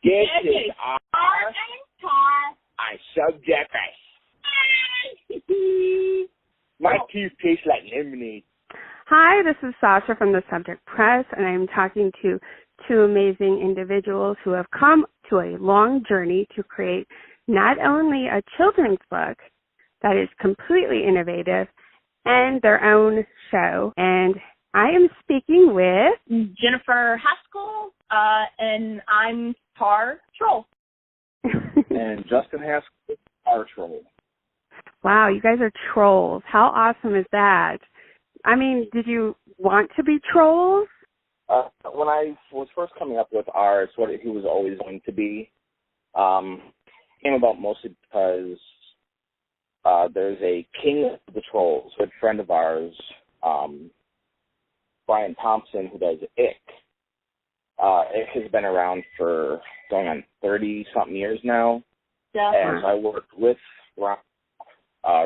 This is Arr and Tarr. I'm so jealous. My teeth taste like lemonade. Hi, this is Sasha from the Subject Press, and I'm talking to two amazing individuals who have come to a long journey to create not only a children's book that is completely innovative and their own show. And I am speaking with Jennifer Haskell, and I'm Tarr Troll. And Justin Haskell, Tarr Troll. Wow, you guys are trolls. How awesome is that? I mean, did you want to be trolls? When I was first coming up with Arr, it's what he was always going to be. Came about mostly because there's a king of the trolls, a good friend of ours, Brian Thompson, who does Ick. Ick has been around for going on 30-something years now. Yeah. And I worked with Brian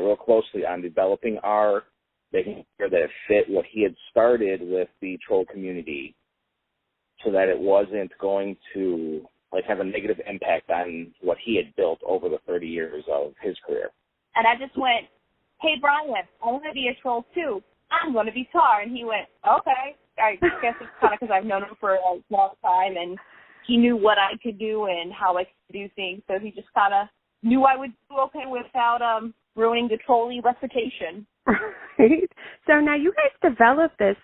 real closely on developing Arr, making sure that it fit what he had started with the troll community so that it wasn't going to have a negative impact on what he had built over the 30 years of his career. And I just went, hey, Brian, I want to be a troll too. I'm going to be Tarr. And he went, okay. I guess it's kind of because I've known him for a long time, and he knew what I could do and how I could do things. So he just kind of knew I would do okay without ruining the trolly reputation. Right. So now you guys developed this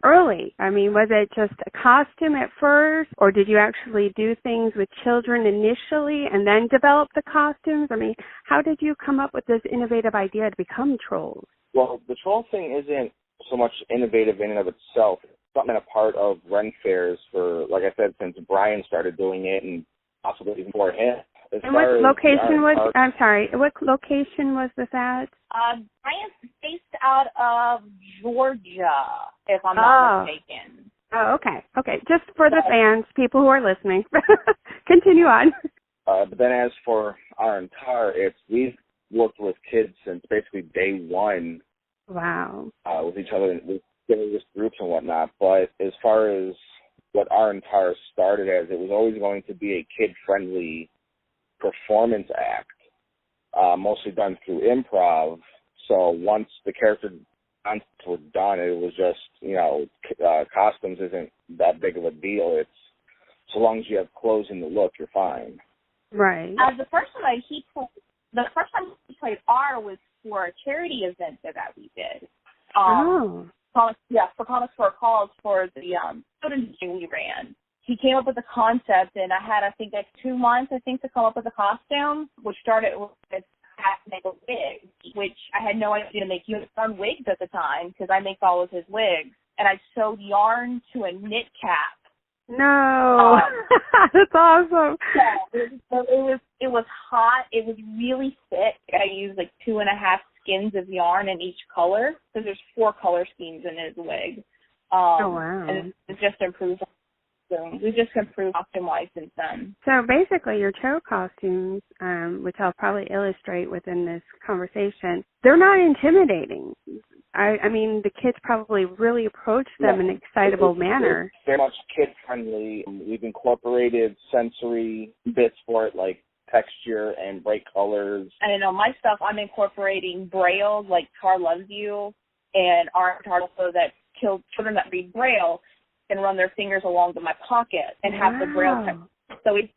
early. I mean, was it just a costume at first, or did you actually do things with children initially and then develop the costumes? I mean, how did you come up with this innovative idea to become trolls? Well, the troll thing isn't so much innovative in and of itself. It's something a part of Ren fairs for, like I said, since Brian started doing it and possibly even before him. And what location was, I'm sorry, what location was this at? Brian's based out of Georgia, if I'm not mistaken. Oh, okay. Okay, just for the fans, people who are listening. Continue on. But then as for Arr and Tarr, we've worked with kids since basically day one. Wow. With each other, with various groups and whatnot. But as far as what Arr and Tarr started as, it was always going to be a kid-friendly performance act, mostly done through improv. So once the character concepts were done, it was just, costumes isn't that big of a deal. It's so long as you have clothes in the look, you're fine. Right. The first time he played Arr was for a charity event that we did. For Comics for a Cause, for the children's thing we ran. He came up with the concept, and I had, 2 months, to come up with a costume, which started with hat make a wig, which I had no idea to make uniform wigs at the time, because I make all of his wigs. And I sewed yarn to a knit cap. No. That's awesome. Yeah, it was hot. It was really thick. I used 2.5 skins of yarn in each color, because there's 4 color schemes in his wig. Oh, wow. And it just improved. We just improved costume-wise since then. So basically your troll costumes, which I'll probably illustrate within this conversation, they're not intimidating. I mean, the kids probably really approach them in an excitable manner. It's very much kid-friendly. We've incorporated sensory bits for it, like texture and bright colors. And I know my stuff, I'm incorporating Braille, like Tarr Loves You, and Arr and Tarr, so that children that read Braille can run their fingers along to my pocket and have the Braille text. So we've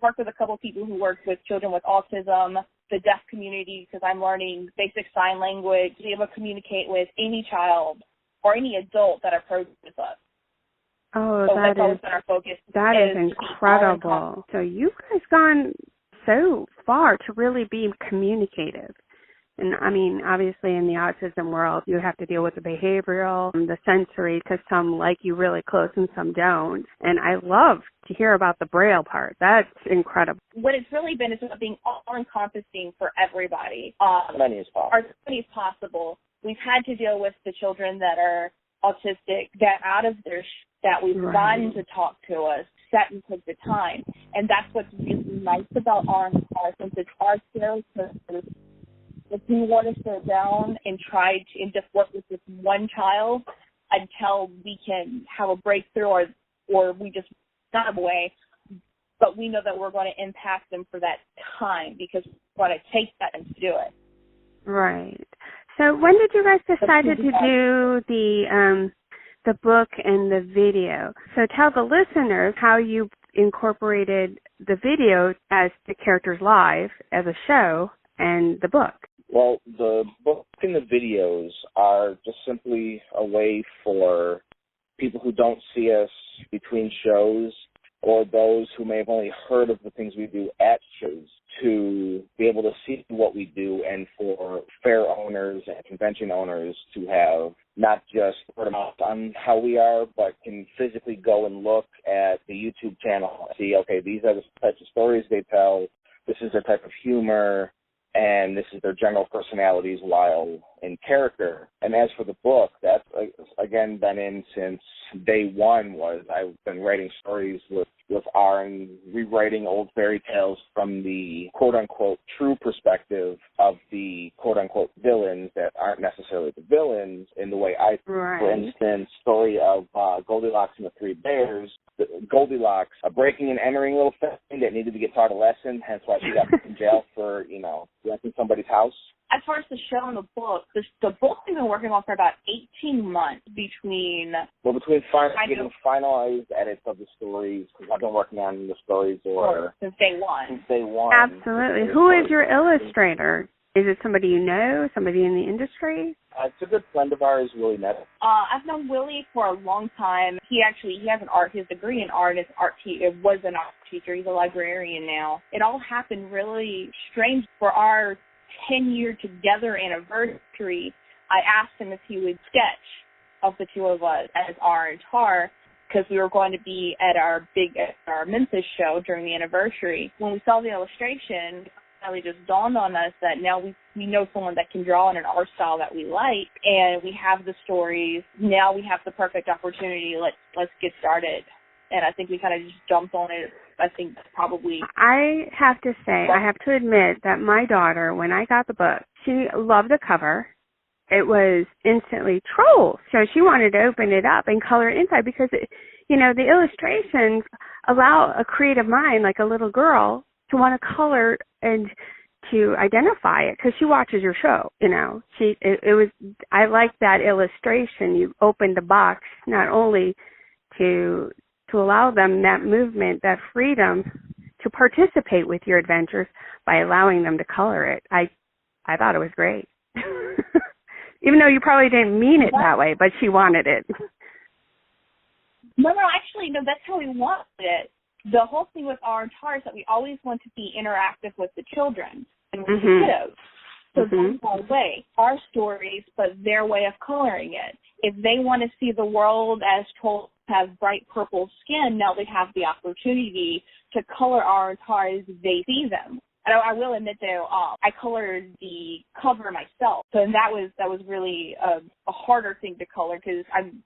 worked with a couple of people who work with children with autism, the deaf community, because I'm learning basic sign language, to be able to communicate with any child or any adult that approaches us. Oh, so that is incredible. So you've guys gone so far to really be communicative. And, I mean, obviously in the autism world, you have to deal with the behavioral and the sensory, because some like you really close and some don't. And I love to hear about the Braille part. That's incredible. What it's really been is about being all-encompassing for everybody. As many as possible. We've had to deal with the children that are autistic, that we've gotten to talk to us, sat and took the time. And that's what's really nice about Arr and Tarr, since it's our characters. If we want to sit down and try to just work with this one child until we can have a breakthrough or we just not away, but we know that we're going to impact them for that time because we're going to take that and do it. Right. So when did you guys decide to do the book and the video? So tell the listeners how you incorporated the video as the characters live as a show and the book. Well, the book and the videos are just simply a way for people who don't see us between shows or those who may have only heard of the things we do at shows to be able to see what we do, and for fair owners and convention owners to have not just word of mouth on how we are, but can physically go and look at the YouTube channel and see, okay, these are the types of stories they tell, this is their type of humor, and this is their general personalities while in character. And as for the book, that's, again, been in since day one. I've been writing stories with Arr and rewriting old fairy tales from the quote-unquote true perspective of the quote-unquote villains that aren't necessarily the villains in the way I, for instance, story of Goldilocks and the Three Bears. Goldilocks, a breaking and entering little thing that needed to get taught a lesson, hence why she got put in jail for, renting somebody's house. As far as the show and the book, the book we've been working on for about 18 months between getting finalized edits of the stories, because I've been working on the stories since day one. Absolutely. Who is your illustrator? Is it somebody you know, somebody in the industry? It's a good friend of ours, Willie Nett. I've known Willie for a long time. He has his degree in art. It was an art teacher. He's a librarian now. It all happened really strange for our 10-year together anniversary. I asked him if he would sketch of the two of us as Arr and Tarr, because we were going to be at our Memphis show during the anniversary. When we saw the illustration, it finally just dawned on us that now we know someone that can draw in an art style that we like, and we have the stories. Now we have the perfect opportunity. Let's get started. And I think we kind of just jumped on it. I think probably. I have to admit that my daughter, when I got the book, she loved the cover. It was instantly Troll. So she wanted to open it up and color it inside because, the illustrations allow a creative mind, like a little girl, to want to color and to identify it because she watches your show, I like that illustration. You opened the box not only to allow them that movement, that freedom to participate with your adventures by allowing them to color it. I thought it was great. Even though you probably didn't mean it that way, but she wanted it. No, actually, that's how we wanted it. The whole thing with Arr and Tarr is that we always want to be interactive with the children and with the kiddos. So that's our way, our stories, but their way of coloring it. If they want to see the world as Trolls have bright purple skin, now they have the opportunity to color Arr and Tarr as they see them. And I will admit, though, I colored the cover myself, so that was really a harder thing to color because I'm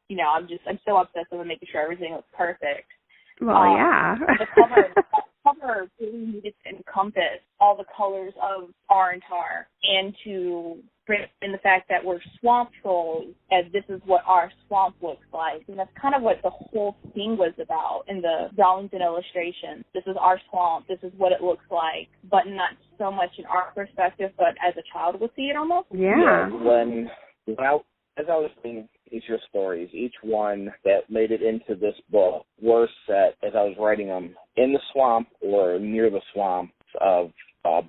so obsessed with making sure everything looks perfect. Well, yeah. The cover really needed to encompass all the colors of Arr and Tarr, and to bring in the fact that we're swamp trolls, and this is what our swamp looks like. And that's kind of what the whole thing was about in the Darlington illustrations. This is our swamp. This is what it looks like, but not so much in our perspective, but as a child would see it almost. Yeah. As I was reading each of your stories, each one that made it into this book were set, as I was writing them, in the swamp or near the swamp of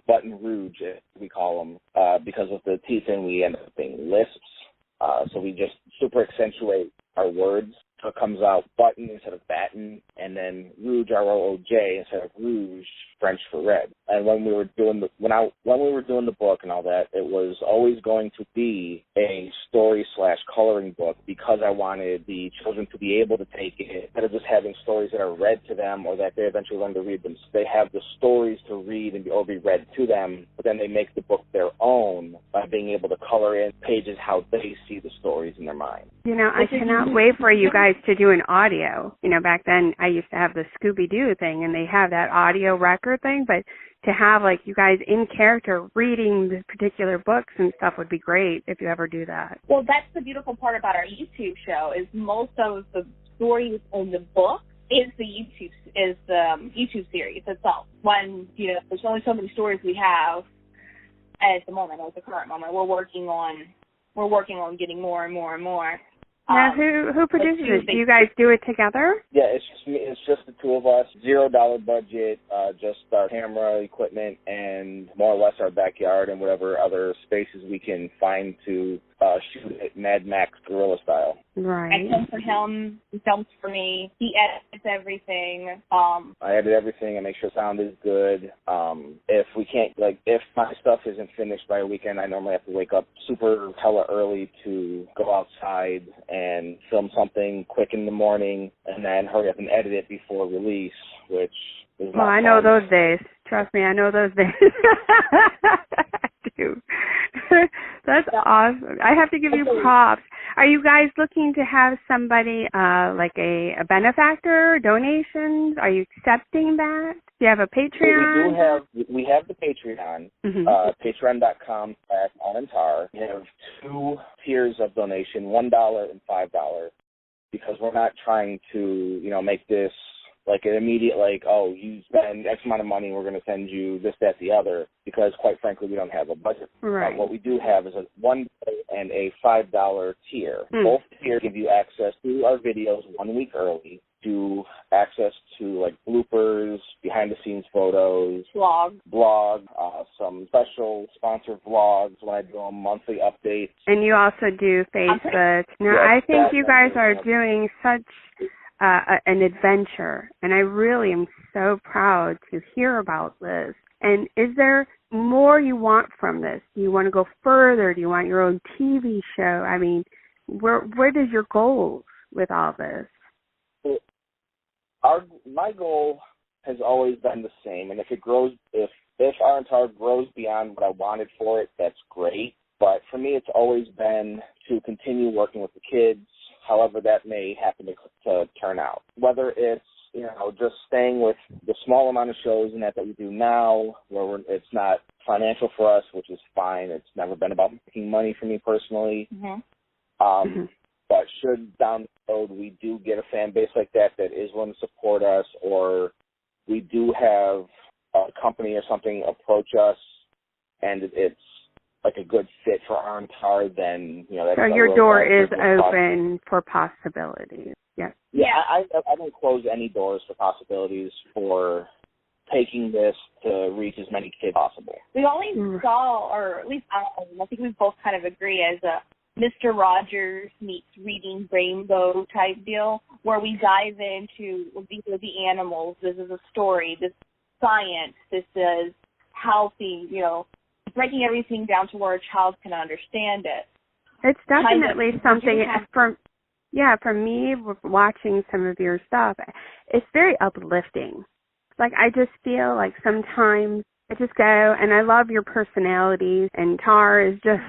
Button Rouge, as we call them, because of the teeth, and we end up being lisps. So we just super accentuate our words. So it comes out button instead of batten, and then rouge, R-O-O-J, instead of rouge, French for red. And when we were doing the book and all that, it was always going to be a story/coloring book because I wanted the children to be able to take it instead of just having stories that are read to them or that they eventually learn to read them. So they have the stories to read or be read to them, but then they make the book their own by being able to color in pages how they see the stories in their mind. I cannot wait for you guys to do an audio. Back then I used to have the Scooby-Doo thing, and they have that audio record thing, but to have you guys in character reading the particular books and stuff would be great if you ever do that. Well, that's the beautiful part about our YouTube show is most of the stories in the book is the YouTube series itself. When, you know, there's only so many stories we have at the moment, at the current moment. We're working on getting more and more and more. Now, who produces it? Do you guys do it together? Yeah, it's just me. It's just the two of us. $0 budget, just our camera equipment and more or less our backyard and whatever other spaces we can find to shoot it Mad Max guerrilla style. Right. I film for him. He films for me. He edits everything. I edit everything. I make sure sound is good. If we can't, if my stuff isn't finished by a weekend, I normally have to wake up super hella early to go outside and film something quick in the morning and then hurry up and edit it before release, which is not I know those days. Trust me, I know those days. I do. That's awesome. I have to give you props. Are you guys looking to have somebody, like a benefactor, donations? Are you accepting that? Do you have a Patreon? We have the Patreon, patreon.com/Arr and Tarr. We have 2 tiers of donation, $1 and $5, because we're not trying to, make this like an immediate, you spend X amount of money, we're going to send you this, that, the other, because quite frankly, we don't have a budget. Right. What we do have is a $1 and a $5 tier. Both tiers give you access to our videos 1 week early, to access to bloopers, behind the scenes photos, blog, some special sponsored vlogs when I do them, monthly updates. And you also do Facebook. Now, yes, I think you guys are doing such an adventure, and I really am so proud to hear about this. And is there more you want from this? Do you want to go further? Do you want your own TV show? I mean, where does your goals with all this? My goal has always been the same, and if it grows, if Arr and Tarr grows beyond what I wanted for it, that's great. But for me, it's always been to continue working with the kids, however that may happen to turn out. Whether it's, just staying with the small amount of shows and that we do now, where it's not financial for us, which is fine. It's never been about making money for me personally. But should down the road we do get a fan base like that is willing to support us, or we do have a company or something approach us and it's like a good fit for Arr and Tarr, then, that's so your door is open for possibilities. Yes. Yeah, I don't close any doors for possibilities for taking this to reach as many kids as possible. We only saw, or at least I think we both kind of agree, as a Mr. Rogers meets Reading Rainbow type deal, where we dive into, these are the animals, this is a story, this is science, this is healthy, breaking everything down to where a child can understand it. It's definitely something for me, watching some of your stuff, it's very uplifting. I just feel like sometimes I just go, and I love your personalities, and Tarr is just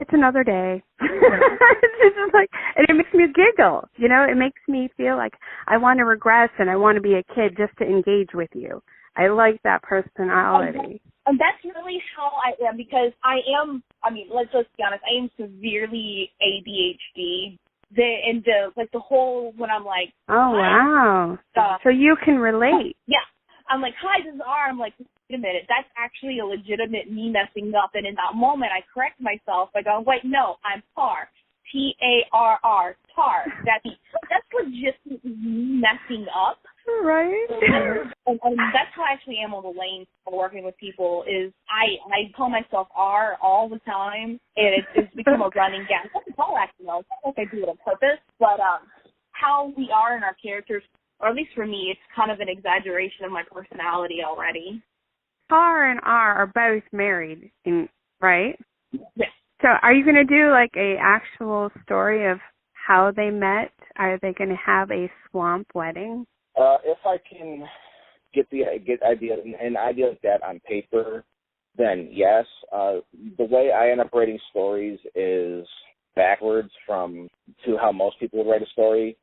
it's another day. It's just and it makes me giggle, it makes me feel like I want to regress and I want to be a kid just to engage with you. I like that personality. And that's really how I am, because let's just be honest, I am severely ADHD. The whole, when I'm like, oh, wow. So you can relate. Yeah. I'm like, hi, this is Arr. I'm like, wait a minute, that's actually a legitimate me messing up. And in that moment, I correct myself by going, wait, no, I'm Tarr. Tarr, Tarr. That's legit me messing up. Right. And that's how I actually am on the lane for working with people, is I call myself Arr all the time, and it's become a running gag. It's all acting, it's not like I do it on purpose, but how we are in our characters, or at least for me, it's kind of an exaggeration of my personality already. Tarr and Arr are both married, right? Yes. So are you going to do a actual story of how they met? Are they going to have a swamp wedding? If I can get an idea like that on paper, then yes. The way I end up writing stories is backwards to how most people would write a story.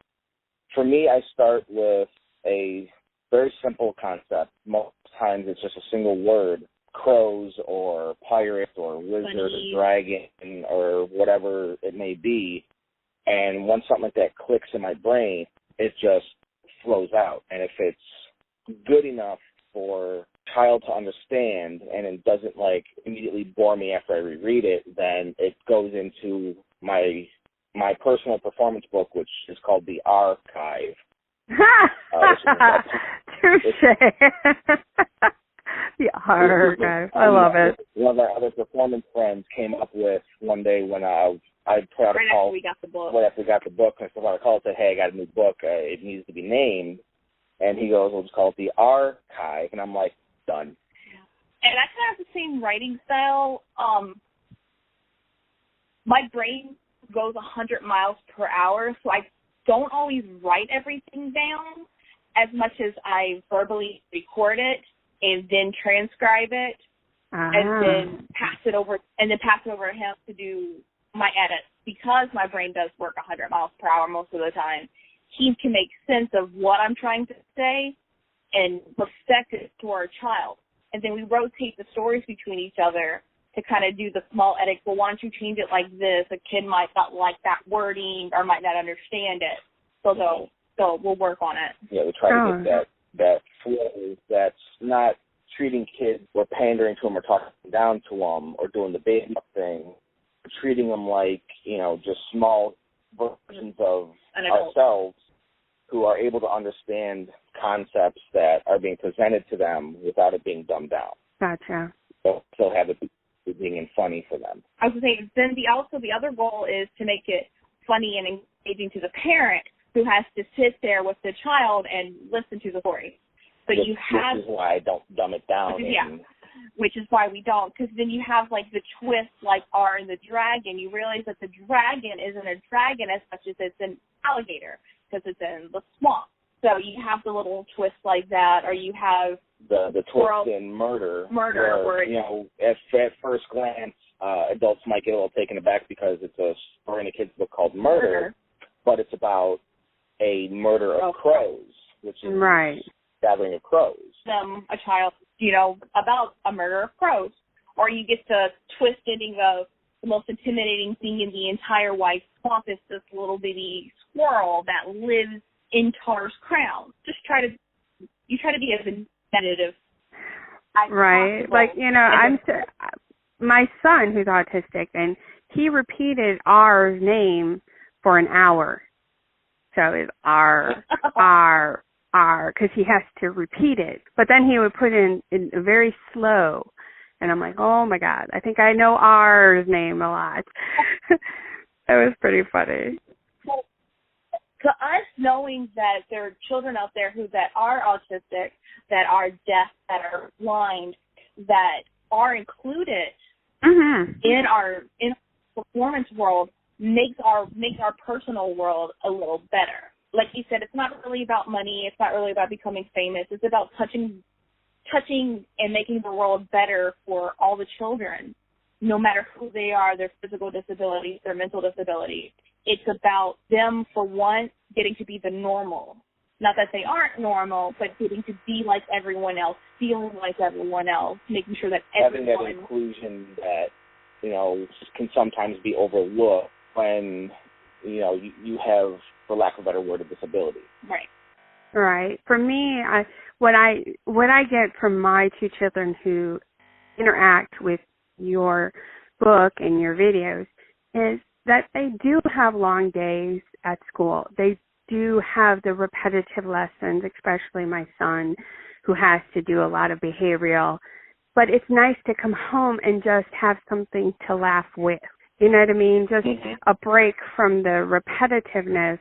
For me, I start with a very simple concept. Most times it's just a single word, crows or pirate or wizard or dragon or whatever it may be. And once something like that clicks in my brain, it just flows out. And if it's good enough for a child to understand and it doesn't like immediately bore me after I reread it, then it goes into my personal performance book, which is called the Archive. Touche. The Archive. I love it. One of our other performance friends came up with one day when I put out a call. After we got the book. Right after we got the book, I put out a call and said, hey, I got a new book. It needs to be named. And he goes, we'll just call it the Archive. And I'm like, done. And I kind of have the same writing style. My brain goes 100 miles per hour, so I don't always write everything down as much as I verbally record it and then transcribe it and then pass it over to him to do my edits. Because my brain does work 100 miles per hour most of the time, he can make sense of what I'm trying to say and perfect it to our child. And then we rotate the stories between each other to kind of do the small edits. Well, why don't you change it like this? A kid might not like that wording or might not understand it. So we'll work on it. Yeah, we try to get that flow that's not treating kids or pandering to them or talking down to them or doing the baby thing. Treating them like, just small versions of ourselves who are able to understand concepts that are being presented to them without it being dumbed down. Gotcha. So still have it being and funny for them. I was going to say, then the other goal is to make it funny and engaging to the parent who has to sit there with the child and listen to the story. So this is why I don't dumb it down. Yeah. Which is why we don't, because then you have like the twist, like Arr and the dragon. You realize that the dragon isn't a dragon as much as it's an alligator because it's in the swamp. So you have the little twist like that, or you have the twist in murder. Where at first glance, adults might get a little taken aback because it's a story in a kid's book called Murder, but it's about a murder of crows, which is gathering of crows. A child, about a murder of crows. Or you get the twist ending of the most intimidating thing in the entire white swamp is this little bitty squirrel that lives in Tar's crown. Just try to be as competitive as possible. Like, my son who's autistic, and he repeated R's name for an hour. So it's R, R, R, because he has to repeat it. But then he would put in very slow. And I'm like, oh, my God, I think I know R's name a lot. That was pretty funny. Well, to us, knowing that there are children out there that are autistic, that are deaf, that are blind, that are included in our performance world, makes our personal world a little better. Like you said, it's not really about money. It's not really about becoming famous. It's about touching and making the world better for all the children, no matter who they are, their physical disabilities, their mental disabilities. It's about them, for one, getting to be the normal. Not that they aren't normal, but getting to be like everyone else, feeling like everyone else, making sure that everyone... Having that inclusion that, can sometimes be overlooked when, you have, for lack of a better word, a disability. Right. Right. For me, what I get from my two children who interact with your book and your videos is that they do have long days at school. They do have the repetitive lessons, especially my son, who has to do a lot of behavioral. But it's nice to come home and just have something to laugh with. You know what I mean? Just a break from the repetitiveness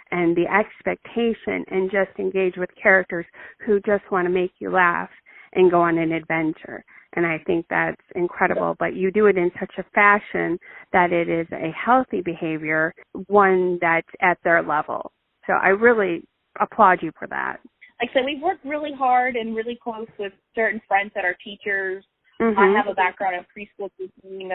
and the expectation, and just engage with characters who just want to make you laugh and go on an adventure. And I think that's incredible. But you do it in such a fashion that it is a healthy behavior, one that's at their level. So I really applaud you for that. Like I said, we've worked really hard and really close with certain friends that are teachers. I have a background in preschool teaching.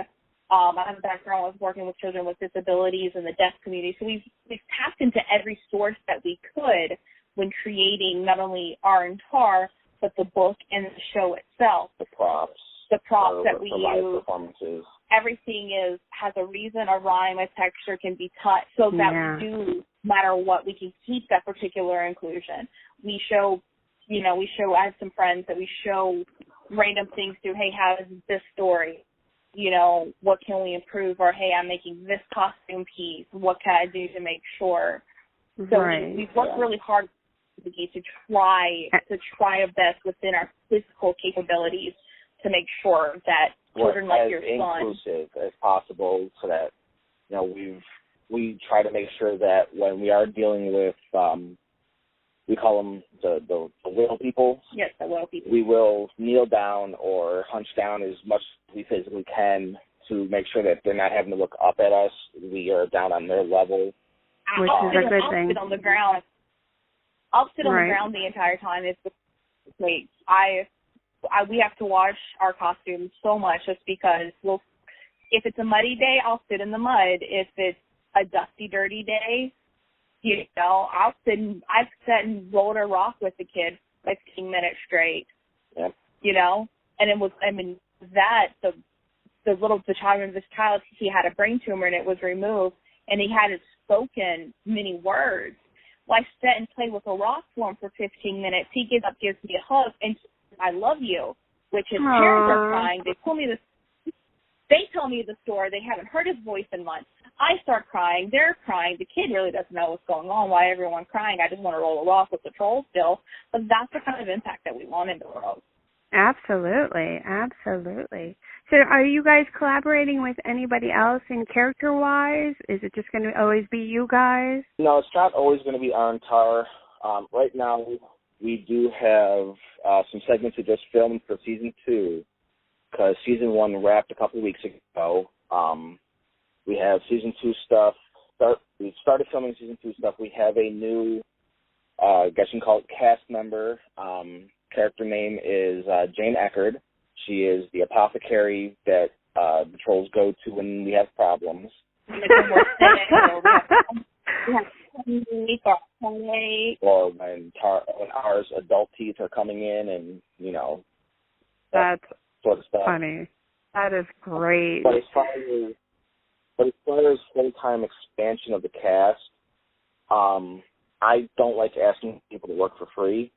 I have a background with working with children with disabilities in the deaf community. So we've tapped into every source that we could when creating not only Arr and Tarr, but the book and the show itself. The props that we use. Everything has a reason, a rhyme, a texture can be cut so that we do matter what, we can keep that particular inclusion. We show, I have some friends that we show random things through, hey, how is this story? What can we improve? Or, hey, I'm making this costume piece. What can I do to make sure? So we've worked really hard to try our best within our physical capabilities to make sure that children like your son, as inclusive as possible, so that we try to make sure that when we are dealing with we call them the little people. Yes, the little people. We will kneel down or hunch down as much as we physically can to make sure that they're not having to look up at us. We are down on their level. Which is a good thing. I'll sit on the ground. I'll sit on the ground the entire time. We have to wash our costumes so much just because if it's a muddy day, I'll sit in the mud. If it's a dusty, dirty day, I've sat and rolled a rock with the kid like 15 minutes straight. Yep. And it was, this child, he had a brain tumor and it was removed and he hadn't spoken many words. Well, I sat and played with a rock for him for 15 minutes. He gives me a hug and says, I love you, which his parents are crying. They tell me the story. They haven't heard his voice in months. I start crying. They're crying. The kid really doesn't know what's going on, why everyone's crying. I just want to roll a rock with the troll still. But that's the kind of impact that we want in the world. Absolutely. Absolutely. So are you guys collaborating with anybody else in character-wise? Is it just going to always be you guys? No, it's not always going to be Arr and Tarr. Right now, we do have some segments we just filmed for Season 2, because Season 1 wrapped a couple of weeks ago. We have Season 2 stuff. We started filming Season 2 stuff. We have a new, I guess you can call it cast member. Character name is Jane Eckerd. She is the apothecary that the trolls go to when we have problems. Or when Arr's adult teeth are coming in, and that's sort of stuff. Funny. That is great. But as far as full-time expansion of the cast, I don't like asking people to work for free.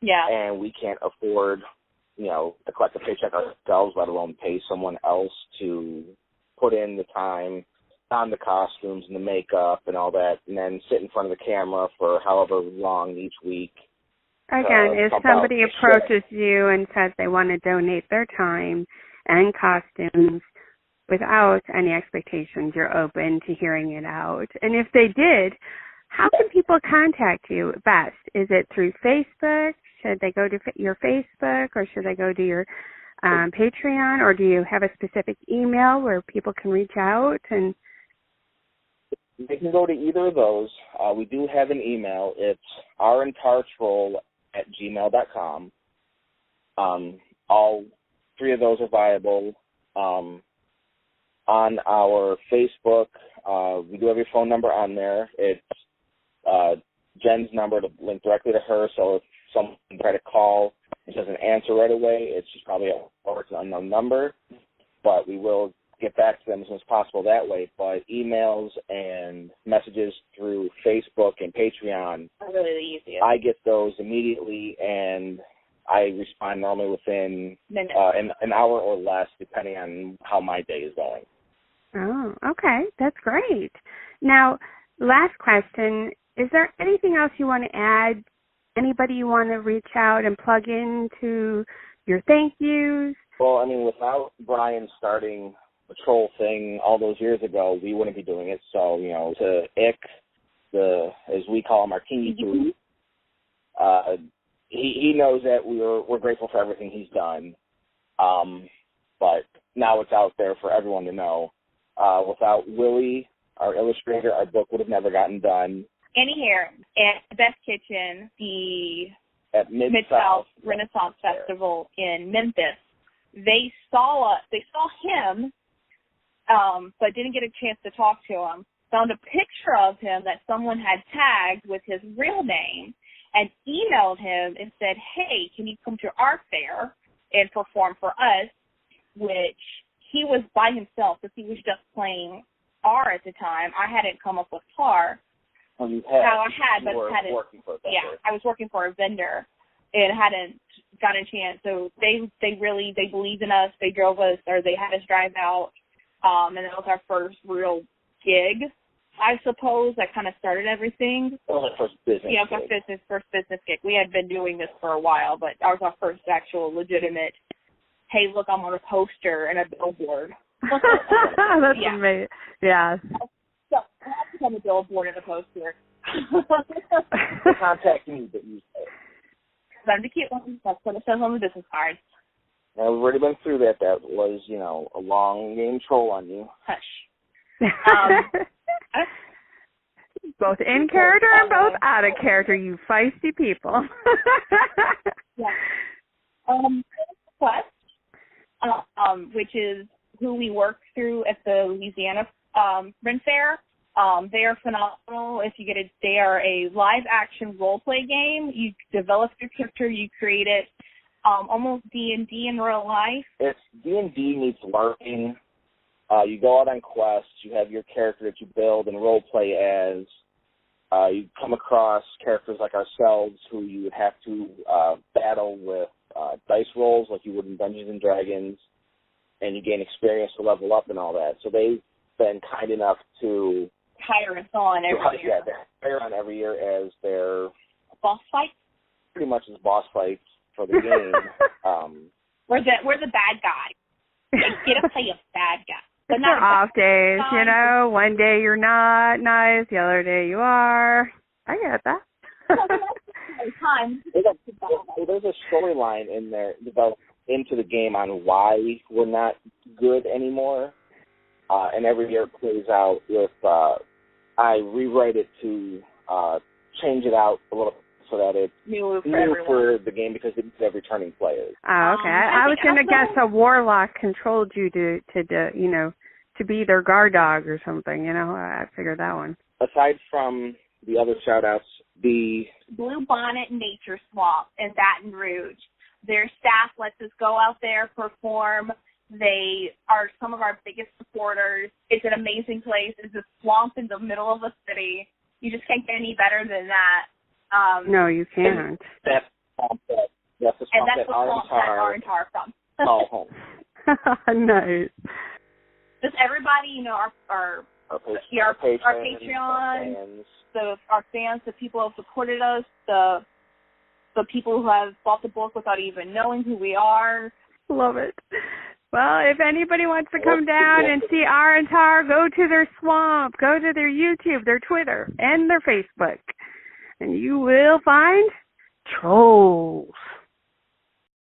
Yeah. And we can't afford, to collect a paycheck ourselves, let alone pay someone else to put in the time on the costumes and the makeup and all that, and then sit in front of the camera for however long each week. Again, if somebody approaches you and says they want to donate their time and costumes without any expectations, you're open to hearing it out. And if they did, how can people contact you best? Is it through Facebook? Should they go to your Facebook, or should they go to your Patreon, or do you have a specific email where people can reach out? And they can go to either of those. We do have an email. It's arrandtartroll@gmail.com. All three of those are viable. On our Facebook, we do have your phone number on there. It's Jen's number to link directly to her, so if someone try to call and doesn't answer right away, it's just probably an unknown number, but we will get back to them as soon as possible that way. But emails and messages through Facebook and Patreon are really the easiest. I get those immediately, and I respond normally within an hour or less, depending on how my day is going. Oh, okay. That's great. Now, last question. Is there anything else you want to add? Anybody you want to reach out and plug into your thank yous? Well, without Brian starting the troll thing all those years ago, we wouldn't be doing it. So, to Ick, as we call him, our Kingy Poo, he knows that we're grateful for everything he's done. But now it's out there for everyone to know. Without Willie, our illustrator, our book would have never gotten done. Annie here at Best Kitchen, at Mid-South Renaissance Festival in Memphis. They saw him, but didn't get a chance to talk to him. Found a picture of him that someone had tagged with his real name and emailed him and said, hey, can you come to our fair and perform for us? Which he was by himself because he was just playing Arr at the time. I hadn't come up with Tarr. Well, you had. No, I had, but hadn't. Working for a vendor. Yeah, I was working for a vendor and hadn't gotten a chance. So they believed in us. They drove us, or they had us drive out, and that was our first real gig, I suppose. That kind of started everything. Well, the first business. Yeah, first business gig. We had been doing this for a while, but that was our first actual legitimate. Hey, look, I'm on a poster and a billboard. That's amazing. Yeah. So I have to become a billboard and a poster. Contact me, but you say. I'm the cute one. That's what it says on the business card. Now, we've already been through that. That was, a long game troll on you. Hush. Both in character and both out of character, you feisty people. Yeah. Which is who we work through at the Louisiana Ren Fair. They are phenomenal. They are a live action role play game. You develop your character, you create it, almost D&D in real life. It's D&D meets LARPing. You go out on quests. You have your character that you build and role play as. You come across characters like ourselves who you would have to battle with dice rolls like you would in Dungeons and Dragons, and you gain experience to level up and all that. So they've been kind enough to hire us on every year. Yeah, they hire on every year as their boss fight. Pretty much as boss fights for the game. We're the bad guy. They get to play a bad guy. But it's not off days, One day you're not nice, the other day you are. I get that. There's a storyline in there developed into the game on why we're not good anymore. And every year it plays out with, I rewrite it to change it out a little so that it's new for the game because it's every returning players. Oh, okay. I was going to guess a warlock controlled you to be their guard dog or something, I figured that one. Aside from the other shout-outs, the Blue Bonnet Nature Swamp in Baton Rouge. Their staff lets us go out there, perform. They are some of our biggest supporters. It's an amazing place. It's a swamp in the middle of the city. You just can't get any better than that. No, you can't. That's the swamp that Arr and Tarr from. call home. Nice. Just everybody, our Patreon, our fans, the people who have supported us, the people who have bought the book without even knowing who we are. Love it. Well, if anybody wants to come down and see Arr and Tarr, go to their swamp, go to their YouTube, their Twitter, and their Facebook, and you will find trolls.